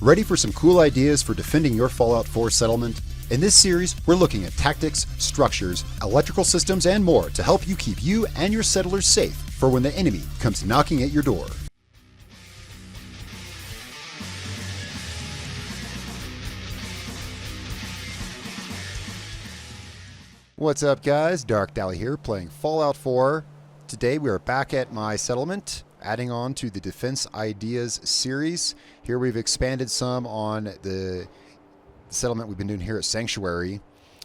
Ready for some cool ideas for defending your Fallout 4 settlement? In this series, we're looking at tactics, structures, electrical systems, and more to help you keep you and your settlers safe for when the enemy comes knocking at your door. What's up, guys? Darkdally here, playing Fallout 4. Today we are back at my settlement, adding on to the Defense Ideas series. Here we've expanded some on the settlement we've been doing here at Sanctuary.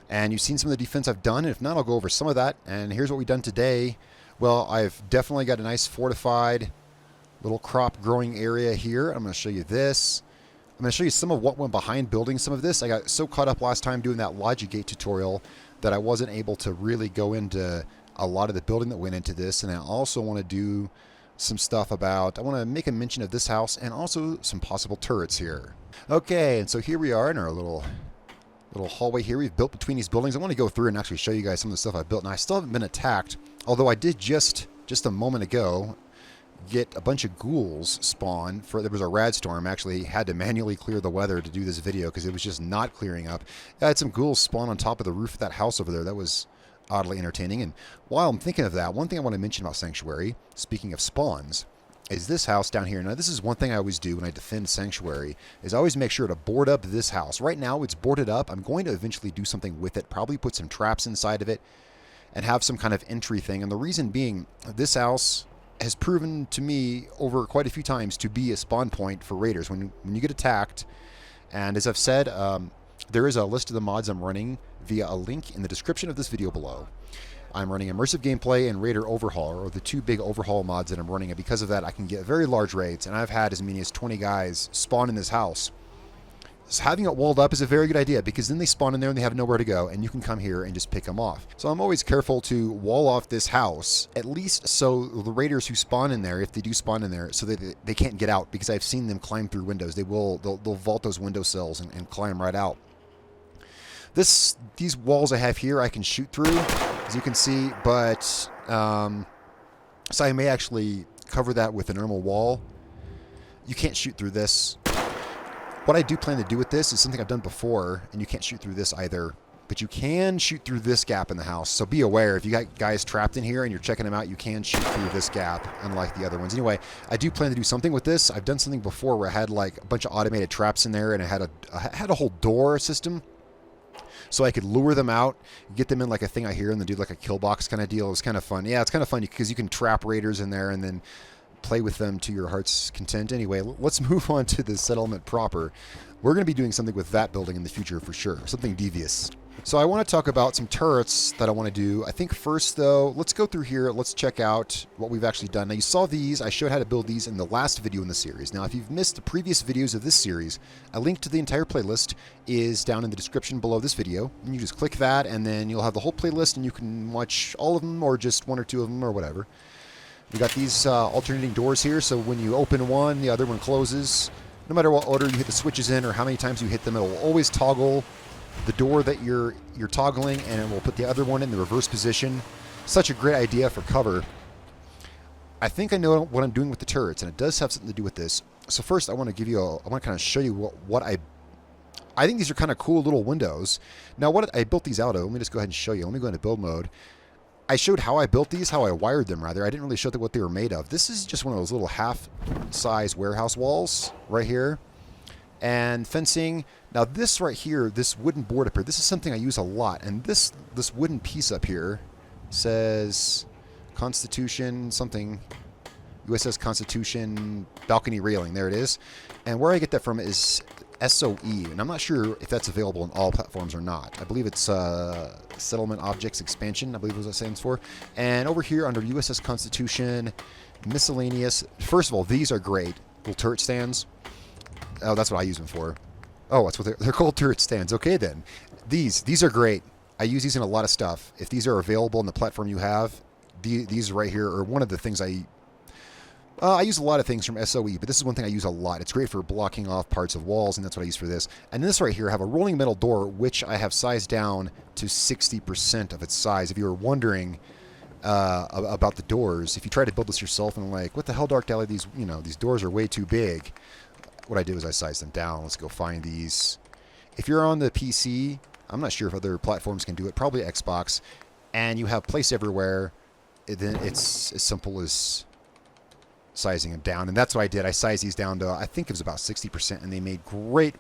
And you've seen some of the defense I've done, and if not, I'll go over some of that. And here's what we've done today. Well, I've definitely got a nice fortified little crop growing area here. I'm going to show you this. I'm going to show you some of what went behind building some of this. I got so caught up last time doing that logic gate tutorial that I wasn't able to really go into a lot of the building that went into this. And I also want to do some stuff about, I want to make a mention of this house and also some possible turrets here. Okay, and so here we are in our little hallway here we've built between these buildings. I want to go through and actually show you guys some of the stuff I've built. And I still haven't been attacked, although I did just a moment ago get a bunch of ghouls spawn. There was a rad storm. Actually had to manually clear the weather to do this video because it was just not clearing up. I had some ghouls spawn on top of the roof of that house over there. That was oddly entertaining. And while I'm thinking of that, one thing I want to mention about Sanctuary, speaking of spawns, is this house down here. Now, this is one thing I always do when I defend Sanctuary, is I always make sure to board up this house. Right now, it's boarded up. I'm going to eventually do something with it, probably put some traps inside of it and have some kind of entry thing. And the reason being, this house has proven to me over quite a few times to be a spawn point for raiders when you get attacked. And as I've said, there is a list of the mods I'm running via a link in the description of this video below. I'm running Immersive Gameplay and Raider Overhaul, or the two big overhaul mods that I'm running, and because of that I can get very large raids, and I've had as many as 20 guys spawn in this house. So having it walled up is a very good idea, because then they spawn in there and they have nowhere to go, and you can come here and just pick them off. So I'm always careful to wall off this house, at least so the raiders who spawn in there, if they do spawn in there, so that they can't get out, because I've seen them climb through windows. They'll vault those window sills and climb right out. These walls I have here I can shoot through, as you can see, but so I may actually cover that with a normal wall. You can't shoot through this. What I do plan to do with this is something I've done before, and you can't shoot through this either, but you can shoot through this gap in the house. So be aware, if you got guys trapped in here and you're checking them out, you can shoot through this gap, unlike the other ones. Anyway, I do plan to do something with this. I've done something before where I had like a bunch of automated traps in there, and I had a whole door system, so I could lure them out, get them in like a thing I hear, and then do like a kill box kind of deal. It was kind of fun. Yeah, it's kind of fun because you can trap raiders in there and then play with them to your heart's content. Anyway, let's move on to the settlement proper. We're going to be doing something with that building in the future for sure, something devious. So I want to talk about some turrets that I want to do. I think first though, let's go through here. Let's check out what we've actually done. Now you saw these. I showed how to build these in the last video in the series. Now if you've missed the previous videos of this series, a link to the entire playlist is down in the description below this video. And you just click that and then you'll have the whole playlist and you can watch all of them or just one or two of them or whatever. We got these alternating doors here, so when you open one, the other one closes. No matter what order you hit the switches in or how many times you hit them, it will always toggle the door that you're toggling, and it will put the other one in the reverse position. Such a great idea for cover. I think I know what I'm doing with the turrets, and it does have something to do with this. So first, I want to kind of show you what I think these are kind of cool little windows. Now, what I built these out of, let me just go ahead and show you. Let me go into build mode. I showed how I built these, how I wired them, rather. I didn't really show what they were made of. This is just one of those little half-size warehouse walls right here. And fencing. Now this right here, this wooden board up here, this is something I use a lot. And this wooden piece up here says Constitution something, USS Constitution balcony railing. There it is. And where I get that from is SOE, and I'm not sure if that's available on all platforms or not. I believe it's Settlement Objects Expansion, I believe is what it stands for. And over here under USS Constitution, miscellaneous. First of all, these are great. Little turret stands. Oh, that's what I use them for. Oh, that's what they're called, turret stands. Okay then. These are great. I use these in a lot of stuff. If these are available on the platform you have, these right here are one of the things I use a lot of things from SOE, but this is one thing I use a lot. It's great for blocking off parts of walls, and that's what I use for this. And this right here, I have a rolling metal door, which I have sized down to 60% of its size. If you were wondering about the doors, if you try to build this yourself and like, what the hell, Darkdally, these doors are way too big. what I do is I size them down. Let's go find these. If you're on the PC, I'm not sure if other platforms can do it, probably Xbox, and you have place everywhere, then it's as simple as sizing them down. And that's what I did. I sized these down to, I think it was about 60%, and they made great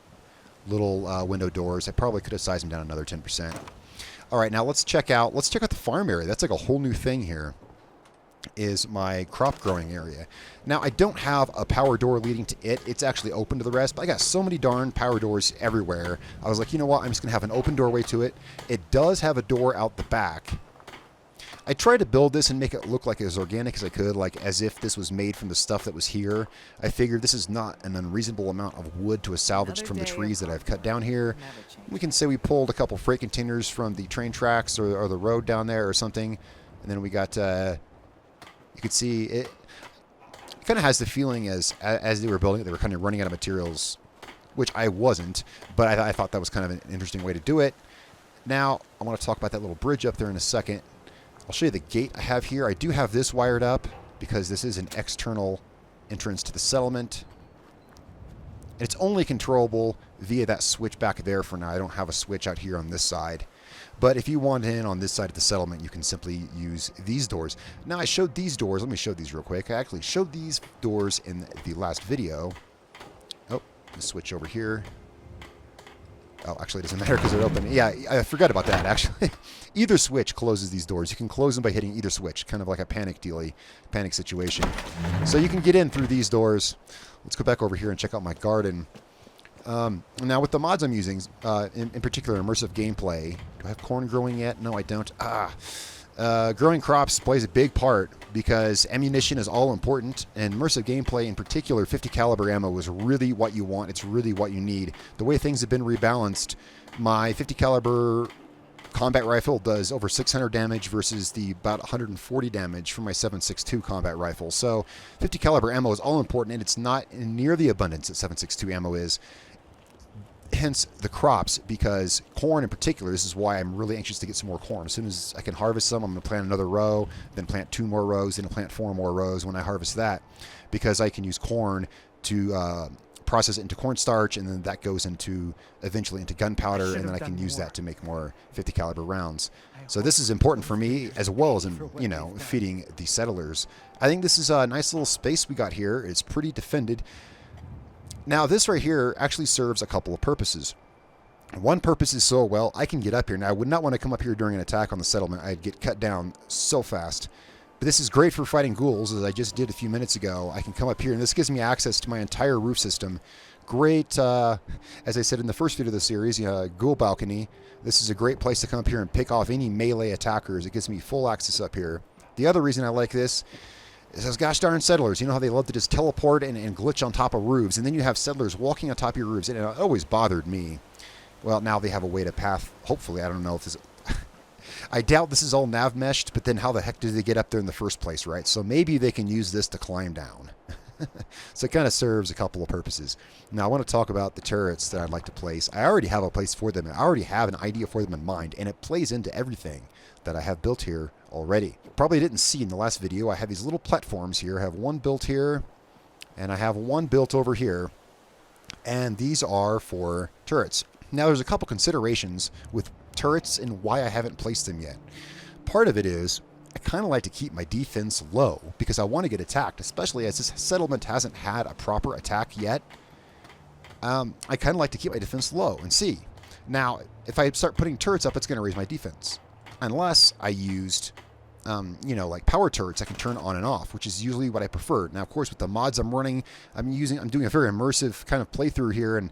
little window doors. I probably could have sized them down another 10%. All right, now let's check out the farm area. That's like a whole new thing here, is my crop growing area. Now, I don't have a power door leading to it. It's actually open to the rest, but I got so many darn power doors everywhere. I was like, you know what? I'm just going to have an open doorway to it. It does have a door out the back. I tried to build this and make it look like as organic as I could, like as if this was made from the stuff that was here. I figured this is not an unreasonable amount of wood to have salvaged from the trees that I've cut down here. We can say we pulled a couple freight containers from the train tracks or the road down there or something. And then we got, you could see it kind of has the feeling as they were building it, they were kind of running out of materials, which I wasn't, but I thought that was kind of an interesting way to do it. Now, I want to talk about that little bridge up there in a second. I'll show you the gate I have here. I do have this wired up because this is an external entrance to the settlement. And it's only controllable via that switch back there for now. I don't have a switch out here on this side. But if you want in on this side of the settlement, you can simply use these doors. Now, I showed these doors. Let me show these real quick. I actually showed these doors in the last video. Oh, let's switch over here. Oh, actually, it doesn't matter because they're open. Yeah, I forgot about that, actually. Either switch closes these doors. You can close them by hitting either switch, kind of like a panic situation. So you can get in through these doors. Let's go back over here and check out my garden. Now, with the mods I'm using, in particular, immersive gameplay. Do I have corn growing yet? No, I don't. Growing crops plays a big part because ammunition is all important, and immersive gameplay in particular, 50 caliber ammo is really what you want. It's really what you need. The way things have been rebalanced, my 50 caliber combat rifle does over 600 damage versus the about 140 damage from my 7.62 combat rifle. So 50 caliber ammo is all important, and it's not near the abundance that 7.62 ammo is. Hence the crops, because corn in particular, this is why I'm really anxious to get some more corn. As soon as I can harvest some, I'm going to plant another row, then plant 2 more rows, then plant 4 more rows when I harvest that, because I can use corn to process it into cornstarch, and then that goes into eventually into gunpowder, and then I can use that to make more 50 caliber rounds. So this is important for me, as well as in, you know, feeding the settlers. I think this is a nice little space we got here. It's pretty defended. Now, this right here actually serves a couple of purposes. One purpose is so, well, I can get up here. Now, I would not want to come up here during an attack on the settlement. I'd get cut down so fast. But this is great for fighting ghouls, as I just did a few minutes ago. I can come up here, and this gives me access to my entire roof system. Great, as I said in the first video of the series, ghoul balcony. This is a great place to come up here and pick off any melee attackers. It gives me full access up here. The other reason I like this is those gosh darn settlers. You know how they love to just teleport and glitch on top of roofs, and then you have settlers walking on top of your roofs, and it always bothered me. Well, now they have a way to path. Hopefully, I don't know if this... I doubt this is all nav meshed, but then how the heck did they get up there in the first place, right? So maybe they can use this to climb down. So it kind of serves a couple of purposes. Now, I want to talk about the turrets that I'd like to place. I already have a place for them. I already have an idea for them in mind, and it plays into everything that I have built here already. Probably didn't see in the last video, I have these little platforms here. I have one built here, and I have one built over here, and these are for turrets. Now, there's a couple considerations with turrets and why I haven't placed them yet. Part of it is I kind of like to keep my defense low because I want to get attacked, especially as this settlement hasn't had a proper attack yet. I kind of like to keep my defense low and see. Now, if I start putting turrets up, it's going to raise my defense. Unless I used, like power turrets I can turn on and off, which is usually what I prefer. Now, of course, with the mods I'm running, I'm doing a very immersive kind of playthrough here, and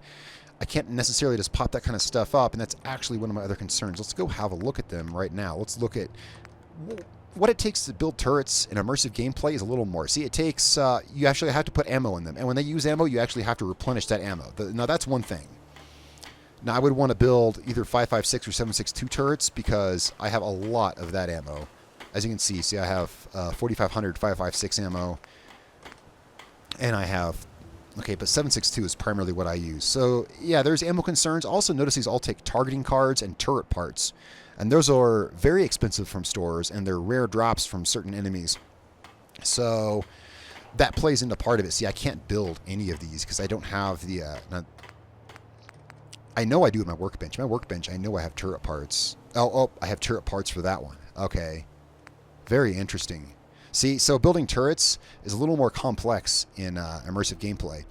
I can't necessarily just pop that kind of stuff up, and that's actually one of my other concerns. Let's go have a look at them right now. Let's look at what it takes to build turrets in immersive gameplay is a little more. See, it takes, you actually have to put ammo in them, and when they use ammo, you actually have to replenish that ammo. Now, that's one thing. Now, I would want to build either 5.56 or 7.62 turrets because I have a lot of that ammo. As you can see, I have 4,500 5.56 ammo, and I have... Okay, but 7.62 is primarily what I use. So, yeah, there's ammo concerns. Also, notice these all take targeting cards and turret parts. And those are very expensive from stores, and they're rare drops from certain enemies. So, that plays into part of it. See, I can't build any of these because I don't have the... I know I do with my workbench. My workbench, I know I have turret parts. Oh, I have turret parts for that one. Okay. Very interesting. See, so building turrets is a little more complex in immersive gameplay.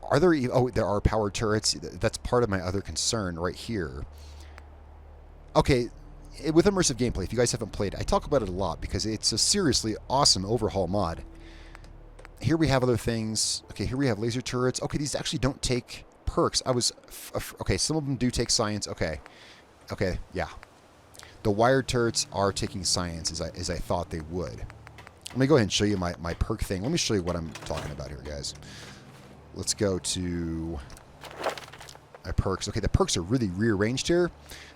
Are there... Oh, there are powered turrets. That's part of my other concern right here. Okay, with immersive gameplay, if you guys haven't played, I talk about it a lot because it's a seriously awesome overhaul mod. Here we have other things. Okay, here we have laser turrets. Okay, these actually don't take perks. Okay, some of them do take science. Okay, yeah. The wired turrets are taking science as I thought they would. Let me go ahead and show you my perk thing. Let me show you what I'm talking about here, guys. Let's go to my perks. Okay, the perks are really rearranged here.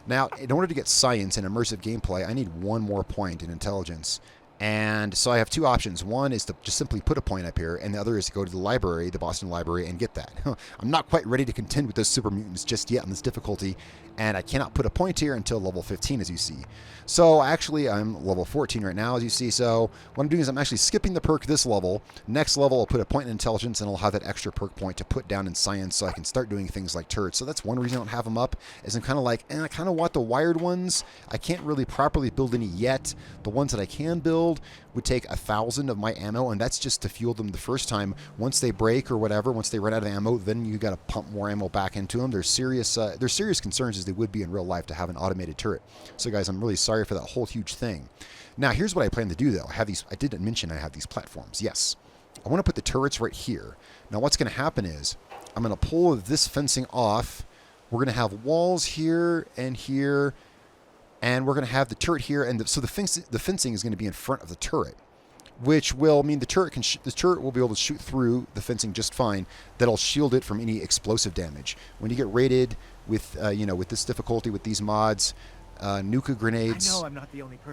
Now, in order to get science in immersive gameplay, I need one more point in intelligence. And so I have two options. One is to just simply put a point up here, and the other is to go to the library, the Boston Library, and get that. I'm not quite ready to contend with those super mutants just yet on this difficulty, and I cannot put a point here until level 15, as you see. So actually, I'm level 14 right now, as you see. So what I'm doing is I'm actually skipping the perk this level. Next level, I'll put a point in intelligence, and I'll have that extra perk point to put down in science so I can start doing things like turrets. So that's one reason I don't have them up, is I'm kind of like, I kind of want the wired ones. I can't really properly build any yet. The ones that I can build would take 1,000 of my ammo, and that's just to fuel them the first time. Once they break or whatever, once they run out of ammo, then you got to pump more ammo back into them. There's serious concerns, as they would be in real life, to have an automated turret. So guys, I'm really sorry for that whole huge thing. Now here's what I plan to do though. I didn't mention I have these platforms. Yes, I want to put the turrets right here. Now what's going to happen is I'm going to pull this fencing off. We're going to have walls here and here. And we're going to have the turret here, and so the fencing is going to be in front of the turret, which will mean the turret will be able to shoot through the fencing just fine. That'll shield it from any explosive damage. When you get raided with with this difficulty, with these mods, nuka grenades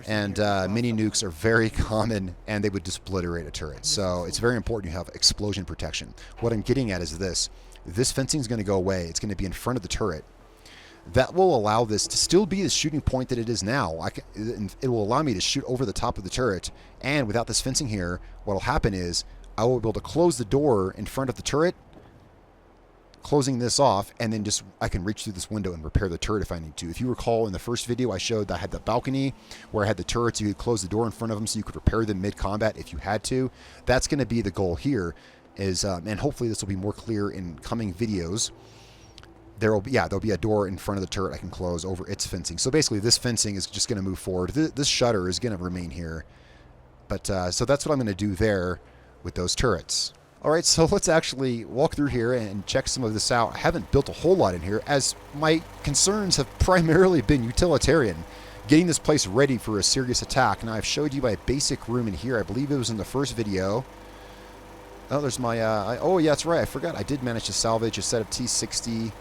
and mini nukes are very common, and they would just obliterate a turret. So it's very important you have explosion protection. What I'm getting at is this fencing is going to go away. It's going to be in front of the turret. That will allow this to still be the shooting point that it is now. It will allow me to shoot over the top of the turret, and without this fencing here, what will happen is I will be able to close the door in front of the turret, closing this off, and then I can reach through this window and repair the turret if I need to. If you recall, in the first video I showed that I had the balcony where I had the turrets. You could close the door in front of them so you could repair them mid-combat if you had to. That's going to be the goal here, and hopefully this will be more clear in coming videos. There'll be a door in front of the turret I can close over its fencing. So basically this fencing is just going to move forward. This shutter is going to remain here. But so that's what I'm going to do there with those turrets. Alright, so let's actually walk through here and check some of this out. I haven't built a whole lot in here, as my concerns have primarily been utilitarian. Getting this place ready for a serious attack. Now I've showed you my basic room in here. I believe it was in the first video. Oh, there's my... oh, yeah, that's right. I forgot. I did manage to salvage a set of T60...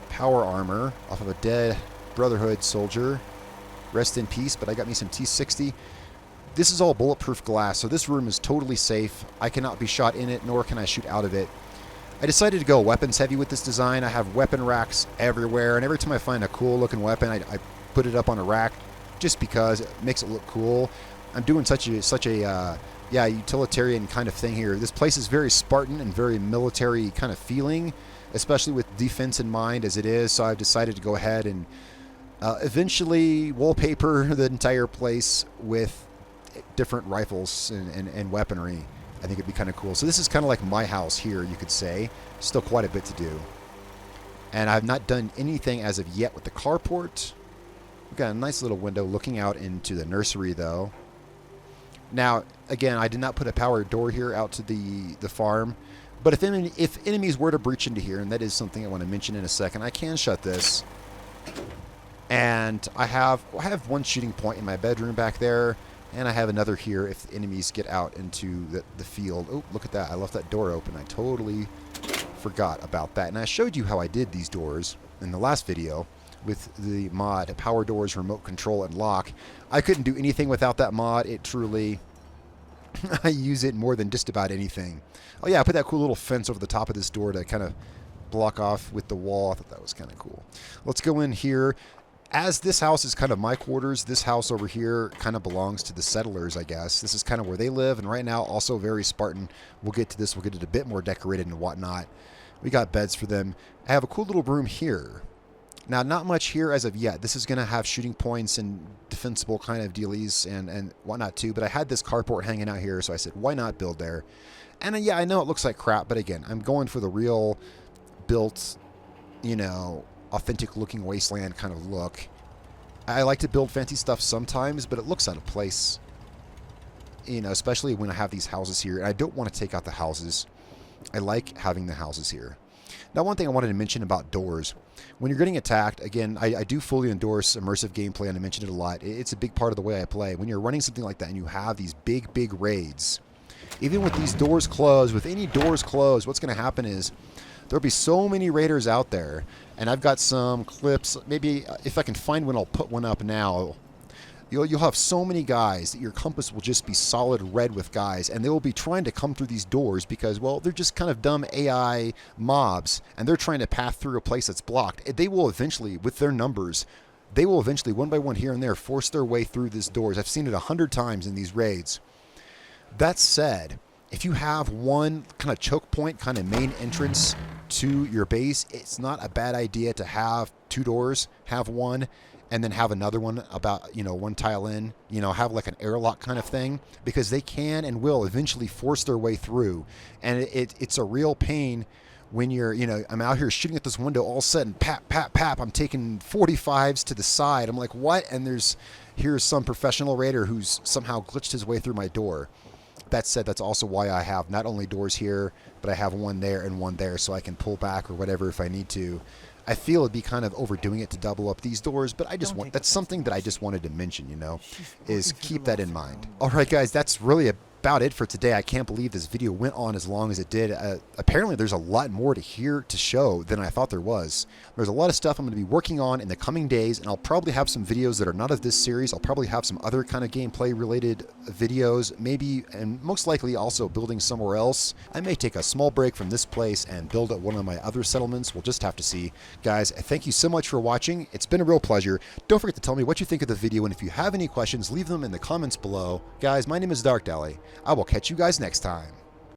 power armor off of a dead Brotherhood soldier. Rest in peace, but I got me some T60. This is all bulletproof glass, so this room is totally safe. I cannot be shot in it, nor can I shoot out of it. I decided to go weapons heavy with this design. I have weapon racks everywhere, and every time I find a cool looking weapon, I put it up on a rack just because it makes it look cool. I'm doing such a utilitarian kind of thing here. This place is very Spartan and very military kind of feeling, especially with defense in mind as it is. So I've decided to go ahead and eventually wallpaper the entire place with different rifles and weaponry. I think it'd be kind of cool. So this is kind of like my house here, you could say. Still quite a bit to do. And I've not done anything as of yet with the carport. We've got a nice little window looking out into the nursery, though. Now, again, I did not put a power door here out to the farm. But if enemies were to breach into here, and that is something I want to mention in a second, I can shut this. And I have one shooting point in my bedroom back there, and I have another here if enemies get out into the field. Oh, look at that. I left that door open. I totally forgot about that. And I showed you how I did these doors in the last video with the mod Power Doors, Remote Control, and Lock. I couldn't do anything without that mod. It truly... I use it more than just about anything. Oh yeah, I put that cool little fence over the top of this door to kind of block off with the wall. I thought that was kind of cool. Let's go in here. As this house is kind of my quarters, this house over here kind of belongs to the settlers, I guess. This is kind of where they live, and right now also very Spartan. We'll get to this. We'll get it a bit more decorated and whatnot. We got beds for them. I have a cool little room here. Now, not much here as of yet. This is going to have shooting points and defensible kind of dealies and whatnot too, but I had this carport hanging out here, so I said, why not build there? And yeah, I know it looks like crap, but again, I'm going for the real built, you know, authentic looking wasteland kind of look. I like to build fancy stuff sometimes, but it looks out of place, you know, especially when I have these houses here, and I don't want to take out the houses. I like having the houses here. Now, one thing I wanted to mention about doors. When you're getting attacked, again, I do fully endorse immersive gameplay, and I mentioned it a lot. It's a big part of the way I play. When you're running something like that and you have these big, big raids, even with these doors closed, with any doors closed, what's going to happen is there'll be so many raiders out there, and I've got some clips. Maybe if I can find one, I'll put one up now. You'll have so many guys that your compass will just be solid red with guys, and they will be trying to come through these doors because, well, they're just kind of dumb AI mobs, and they're trying to path through a place that's blocked. They will eventually, with their numbers, they will eventually, one by one here and there, force their way through these doors. I've seen it 100 times in these raids. That said, if you have one kind of choke point, kind of main entrance to your base, it's not a bad idea to have two doors, have one, and then have another one about, you know, one tile in, you know, have like an airlock kind of thing, because they can and will eventually force their way through. And it's a real pain when you're, you know, I'm out here shooting at this window, all of a sudden, pap, pap, pap, I'm taking 45s to the side. I'm like, what? And here's some professional raider who's somehow glitched his way through my door. That said, that's also why I have not only doors here, but I have one there and one there, so I can pull back or whatever if I need to. I feel it'd be kind of overdoing it to double up these doors, but I just want, that's something that I just wanted to mention, you know, is keep that in mind. All right, guys, that's really about it for today. I can't believe this video went on as long as it did. Apparently, there's a lot more to show than I thought there was. There's a lot of stuff I'm going to be working on in the coming days, and I'll probably have some videos that are not of this series. I'll probably have some other kind of gameplay related videos, maybe, and most likely also building somewhere else. I may take a small break from this place and build at one of my other settlements. We'll just have to see. Guys, thank you so much for watching. It's been a real pleasure. Don't forget to tell me what you think of the video, and if you have any questions, leave them in the comments below. Guys, my name is Darkdally. I will catch you guys next time.